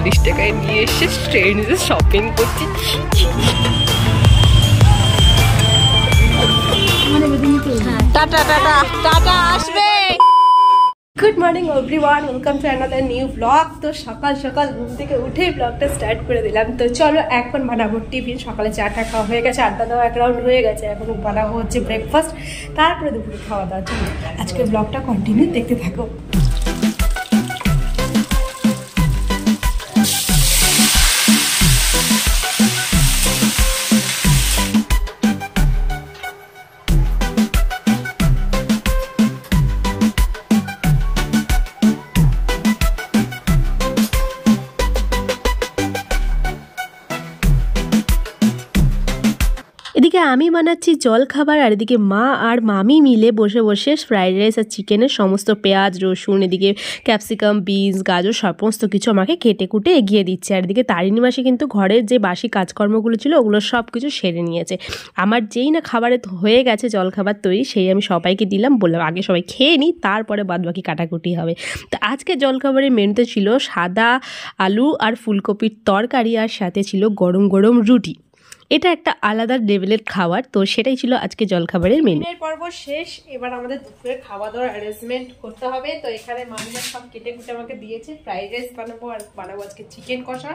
40 টাকায় নিয়ে এসে ট্রেন্ডসে শপিং করছি। টাটা টাটা টাটা আসবে। Good morning everyone, welcome to another new blog. তো সকাল সকাল ঘুম থেকে উঠে ব্লগটা স্টার্ট করে দিলাম। তো চলো এখন বানাবো টিফিন। সকালে চাটা খাওয়া হয়ে গেছে, আড্ডা দেওয়া এক রাউন্ড হয়ে গেছে, এখন বানাবো হচ্ছে ব্রেকফাস্ট, তারপরে দুপুরে খাওয়া দাওয়া। চলো আজকের ব্লগটা কন্টিনিউ দেখতে থাকো। এদিকে আমি বানাচ্ছি জল খাবার, আর এদিকে মা আর মামি মিলে বসে বসে ফ্রাইড রাইস আর চিকেনের সমস্ত পেঁয়াজ রসুন, এদিকে ক্যাপসিকাম বিনস গাজর সমস্ত কিছু আমাকে কেটে কুটে এগিয়ে দিচ্ছে। আর এদিকে তারিণী মাসি কিন্তু ঘরের যে বাসি কাজকর্মগুলো ছিল ওগুলো সব কিছু সেরে নিয়েছে। আমার যেই না খাবারে হয়ে গেছে জল খাবার তৈরি, সেই আমি সবাইকে দিলাম, বললাম আগে সবাই খেয়ে নিই, তারপরে বাদবাকি কাটাকুটি হবে। তো আজকে জল খাবারের মেনুতে ছিল সাদা আলু আর ফুলকপির তরকারি, আর সাথে ছিল গরম গরম রুটি। এটা একটা আলাদা লেভেলের খাবার। তো সেটাই ছিল আজকে জলখাবারের মেনু। এর পর্ব শেষ, এবার আমাদের দুপুরে খাওয়া দাওয়ার অ্যারেঞ্জমেন্ট করতে হবে। তো এখানে মামিরা সব কেটে কুটে আমাকে দিয়েছে। ফ্রাইড রাইস বানাবো, আর বানাবো আজকে চিকেন কষা,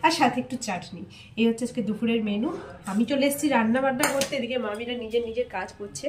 আর সাথে একটু চাটনি। এই হচ্ছে আজকে দুপুরের মেনু। আমি চলে এসেছি রান্না বান্না করতে, এদিকে মামিরা নিজের কাজ করছে।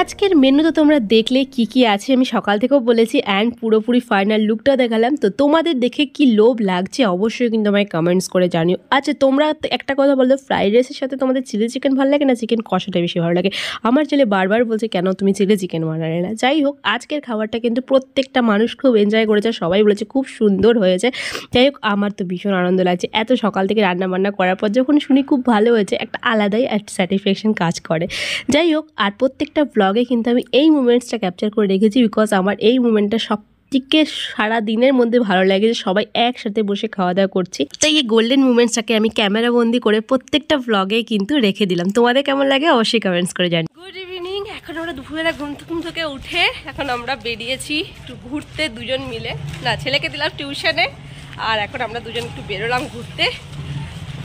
আজকের মেনু তো তোমরা দেখলে কি কি আছে, আমি সকাল থেকেও বলেছি, অ্যান্ড পুরোপুরি ফাইনাল লুকটা দেখালাম। তো তোমাদের দেখে কি লোভ লাগছে অবশ্যই কিন্তু আমায় কমেন্টস করে জানিও। আচ্ছা তোমরা একটা কথা বলতো, ফ্রাইড রাইসের সাথে তোমাদের চিলি চিকেন ভালো লাগে না চিকেন কষাটা বেশি ভালো লাগে? আমার ছেলে বারবার বলছে কেন তুমি চিলি চিকেন বানালে না। যাই হোক, আজকের খাবারটা কিন্তু প্রত্যেকটা মানুষ খুব এনজয় করেছে, সবাই বলেছে খুব সুন্দর হয়েছে। যাই হোক, আমার তো ভীষণ আনন্দ লাগছে। এত সকাল থেকে রান্না বান্না করার পর যখন শুনি খুব ভালো হয়েছে, একটা আলাদাই স্যাটিসফ্যাকশন কাজ করে। যাই হোক, আর প্রত্যেকটা ব্লগে কিন্তু আমি এই মুমেন্টসটা ক্যাপচার করে রেখেছি, বিকজ আমার এই মুমেন্টটা সবথেকে সারা দিনের মধ্যে ভালো লাগে, যে সবাই একসাথে বসে খাওয়া দাওয়া করছি। তাই এই গোল্ডেন মুমেন্টসটাকে আমি ক্যামেরা বন্দি করে প্রত্যেকটা ব্লগে কিন্তু রেখে দিলাম। তোমাদের কেমন লাগে অবশ্যই কমেন্টস করে জানি। Good evening. এখন আমরা দুপুরবেলা ঘুম থেকে উঠে এখন আমরা বেরিয়েছি একটু ঘুরতে দুজন মিলে। না, ছেলেকে দিলাম টিউশনে, আর এখন আমরা দুজন একটু বেরোলাম ঘুরতে।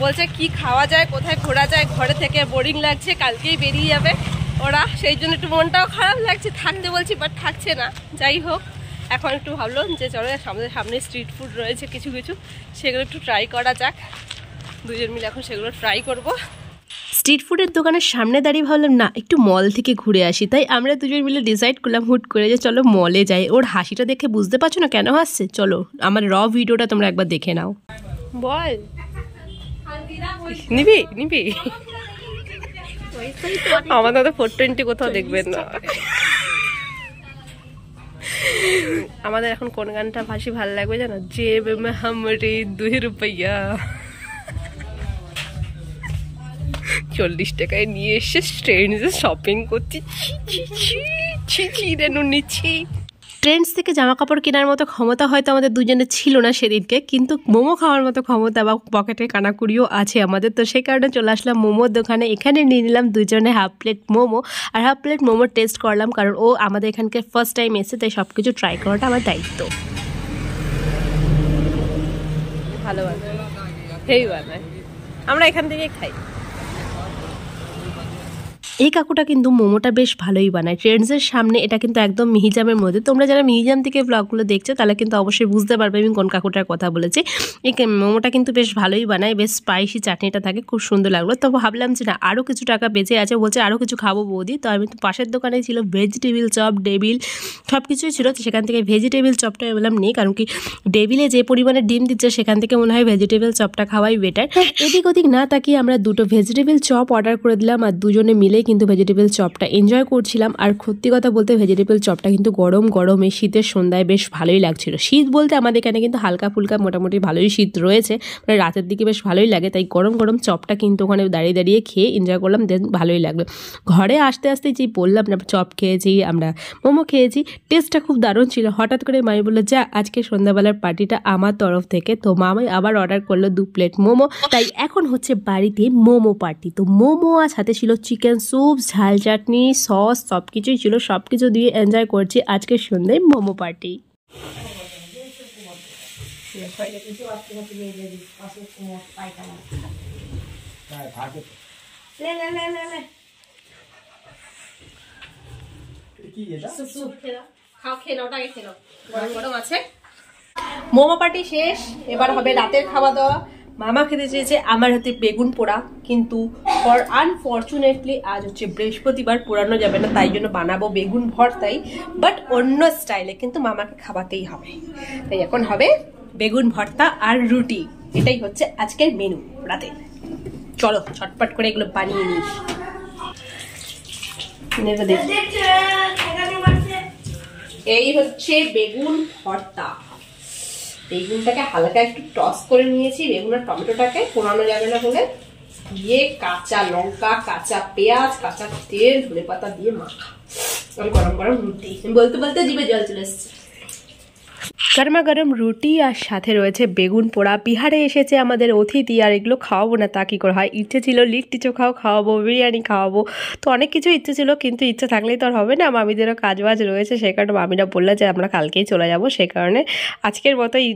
বলছে কি খাওয়া যায়, কোথায় ঘোরা যায়, ঘরে থেকে বোরিং লাগছে, কালকেই বেরিয়ে যাবে ওরা, সেই জন্য একটু মনটাও খারাপ লাগছে। থাকতে বলছি বাট থাকছে না। যাই হোক, এখন একটু ভাবলাম যে চলো আমাদের সামনে স্ট্রিট ফুড রয়েছে কিছু কিছু, সেগুলো একটু ট্রাই করা যাক। দুজন মিলে এখন সেগুলো ট্রাই করব। স্ট্রিট ফুডের দোকানের সামনে দাঁড়িয়ে ভাবলাম না একটু মল থেকে ঘুরে আসি। তাই আমরা দুজন মিলে ডিসাইড করলাম হুট করে যে চলো মলে যাই। ওর হাসিটা দেখে বুঝতে পারছো না কেন হাসছে? চলো আমার র ভিডিওটা তোমরা একবার দেখে নাও। বল নিবি নিবি আমাদের তো 420 কোথাও দেখবেন না। আমাদের এখন কোন গানটা ভাসি ভালো লাগবে জানো? জেব মে হামরে 2 রুপইয়া, 40 টাকায় নিয়ে এসে ট্রেন্ডসে শপিং করছি। ছি ছি ছি ছি রে নুনিছি। ট্রেন্ডস থেকে জামা কাপড় কেনার মতো ক্ষমতা হয়তো আমাদের দুজনের ছিল না সেদিনকে, কিন্তু মোমো খাওয়ার মতো ক্ষমতা বা পকেটে কানাকুড়িও আছে আমাদের। তো সেই কারণে চলে আসলাম মোমোর দোকানে। এখানে নিয়ে নিলাম দুজনে হাফ প্লেট মোমো, আর হাফ প্লেট মোমো টেস্ট করলাম, কারণ ও আমাদের এখানকে ফার্স্ট টাইম এসে, তাই সব কিছু ট্রাই করাটা আমার দায়িত্ব। ভালো বানায়, হেই বানায়, আমরা এখান থেকে খাই। এই কাকুটা কিন্তু মোমোটা বেশ ভালোই বানায়। ট্রেন্ডসের সামনে, এটা কিন্তু একদম মিহিজামের মধ্যে। তোমরা যারা মিহিজাম থেকে ব্লগগুলো দেখছো তাহলে কিন্তু অবশ্যই বুঝতে পারবে আমি কোন কাকুটার কথা বলেছি। এই মোমোটা কিন্তু বেশ ভালোই বানায়, বেশ স্পাইসি চাটনিটা থাকে, খুব সুন্দর লাগলো। তো ভাবলাম যে না, আরও কিছু টাকা বেঁচে আছে, বলছে আরও কিছু খাবো বৌদি। তো আমি তো পাশের দোকানে ছিল ভেজিটেবিল চপ, ডেবিল সব কিছুই ছিল, তো সেখান থেকে ভেজিটেবিল চপটা বললাম নেই, কারণ কি ডেবিলে যে পরিমাণে ডিম দিচ্ছে সেখান থেকে মনে হয় ভেজিটেবিল চপটা খাওয়াই বেটার। এদিক ওদিক না তাকিয়ে আমরা দুটো ভেজিটেবিল চপ অর্ডার করে দিলাম, আর দুজনে মিলে কিন্তু ভেজিটেবল চপটা এনজয় করছিলাম। আর সত্যি কথা বলতে ভেজিটেবল চপটা কিন্তু গরম গরম এই শীতের সন্ধ্যায় বেশ ভালোই লাগছিল। শীত বলতে আমাদের এখানে কিন্তু হালকা ফুলকা মোটামুটি ভালোই শীত রয়েছে, মানে রাতের দিকে বেশ ভালোই লাগে, তাই গরম গরম চপটা কিন্তু ওখানে দাঁড়িয়ে দাঁড়িয়ে খেয়ে এনজয় করলাম, দেন ভালোই লাগলো। ঘরে আসতে আসতে যে বললাম না চপ খেয়েছি, আমরা মোমো খেয়েছি, টেস্টটা খুব দারুণ ছিল। হঠাৎ করে মামি বললো যা আজকে সন্ধ্যাবেলার পার্টিটা আমার তরফ থেকে। তো মামাই আবার অর্ডার করলো 2 প্লেট মোমো, তাই এখন হচ্ছে বাড়িতে মোমো পার্টি। তো মোমো আর সাথে ছিল চিকেন স্যুপ, ঝাল চাটনি, সস, সব কিছুই ছিল। সব কিছু দিয়ে এনজয় করছি আজকের সন্ধ্যায় মোমো পার্টি। মোমো পার্টি শেষ, এবার হবে রাতের খাওয়া দাওয়া। মামা খেতে চেয়েছে আমার হাতে বেগুন পোড়া, কিন্তু ফর আনফর্চুনেটলি আজ হচ্ছে বৃহস্পতিবার, পোড়ানো যাবে না, তাই জন্য বানাবো বেগুন ভর্তাই, বাট অন্য স্টাইলে, কিন্তু মামাকে খাওয়াতেই হবে। তাই এখন হবে বেগুন ভর্তা আর রুটি, এটাই হচ্ছে আজকের মেনু রাতে। চলো ছটপট করে এগুলো বানিয়ে নিস। এই হচ্ছে বেগুন ভর্তা। বেগুনটাকে হালকা একটু টস করে নিয়েছি, বেগুন আর টমেটোটাকে পোড়ানো যাবে না বলে, দিয়ে কাঁচা লঙ্কা, কাঁচা পেঁয়াজ, কাঁচা তেল, ধনে পাতা দিয়ে মাখা, গরম গরম রুটি। বলতে বলতে জিভে জল চলে এসছে। গরমা গরম রুটি আর সাথে রয়েছে বেগুন পোড়া। বিহারে এসেছে আমাদের অতিথি, আর এগুলো খাওয়াবো না তা কি করে হয়। ইচ্ছে ছিল লিট্টি চোখাও খাওয়াবো, বিরিয়ানি খাওয়াবো, তো অনেক কিছু ইচ্ছে ছিল, কিন্তু ইচ্ছে থাকলেই তো আর হবে না, মামিদেরও কাজবাজ রয়েছে। সেই কারণে মামিরা বললো যে আমরা কালকেই চলে যাব, সেই কারণে আজকের মতো এই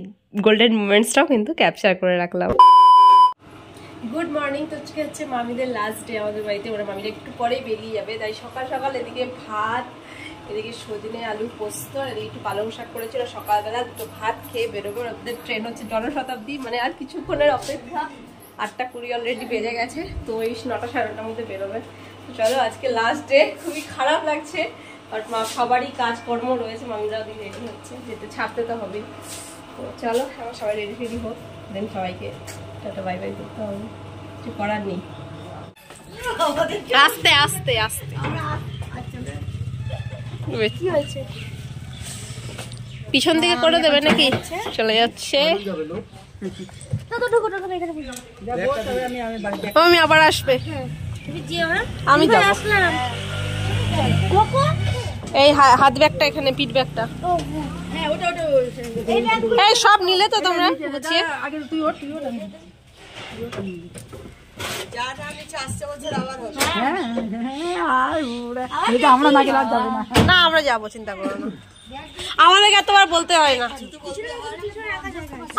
গোল্ডেন মোমেন্টসটাও কিন্তু ক্যাপচার করে রাখলাম। Good morning. তো আজকে হচ্ছে মামিদের লাস্ট ডে আমাদের বাড়িতে, ওরা মামিরা একটু পরেই বেরিয়ে যাবে, তাই সকাল সকাল এদিকে ভাত, এদিকে সজনে আলু পোস্ত, আর এদিকে একটু পালং শাক করেছিল। সকালবেলা দুটো ভাত খেয়ে বেরোবো। ওদের ট্রেন হচ্ছে জনশতাব্দী, মানে আর কিছুক্ষণের অপেক্ষা, 8:20 অলরেডি বেজে গেছে, তো এই 9টা সাড়ে 9টার মধ্যে বেরোবে। তো চলো আজকে লাস্ট ডে, খুবই খারাপ লাগছে, আর সবারই কাজকর্ম রয়েছে, মামিরা ওদিকে রেডি হচ্ছে, যেতে ছাড়তে তো হবে। তো চলো আমার সবাই রেডি ফেডি হোক, দেন সবাইকে টাটা বাই বাই করতে হবে, কিছু করার নেই। আস্তে আস্তে আস্তে পিছন দিকে করে দেবে নাকি? চলে যাচ্ছে, আমি আবার আসবে, আমি এই হাত ব্যাগটা এখানে, পিঠ ব্যাগটা, এই সব নিলে তো তোমরা গুছিয়ে। না আমরা যাবো, চিন্তা করো না, আমাদেরকে এতবার বলতে হয় না,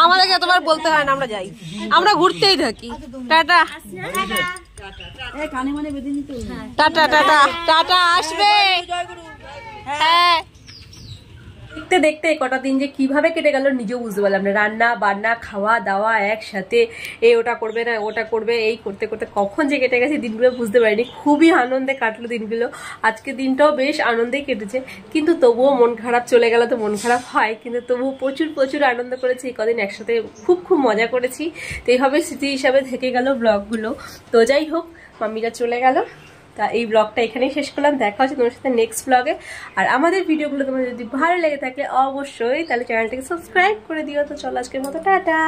আমাদেরকে এতবার বলতে হয় না, আমরা যাই, আমরা ঘুরতেই থাকি। টাটা টাটা টাটা টাটা, আসবে। হ্যাঁ, দেখতে দেখতে কটা দিন যে কিভাবে কেটে গেল নিজেও বুঝতে পারলাম না। রান্না বান্না খাওয়া দাওয়া একসাথে, ওটা করবে না ওটা করবে, এই করতে করতে কখন যে কেটে গেছে দিনগুলো বুঝতে পারিনি। খুবই আনন্দে কাটলো দিনগুলো, আজকে দিনটাও বেশ আনন্দেই কেটেছে, কিন্তু তবুও মন খারাপ। চলে গেল তো মন খারাপ হয়, কিন্তু তবুও প্রচুর প্রচুর আনন্দ করেছি এই কদিন একসাথে, খুব খুব মজা করেছি। তো এইভাবে স্মৃতি হিসাবে থেকে গেল ব্লগগুলো। তো যাই হোক, মাম্মিরা চলে গেল, তা এই ব্লগটা এখানেই শেষ করলাম। দেখা হচ্ছে তোমার সাথে নেক্সট ব্লগে। আর আমাদের ভিডিওগুলো তোমাদের যদি ভালো লেগে থাকে অবশ্যই তাহলে চ্যানেলটাকে সাবস্ক্রাইব করে দিও। তো চলো আজকের মতো টাটা।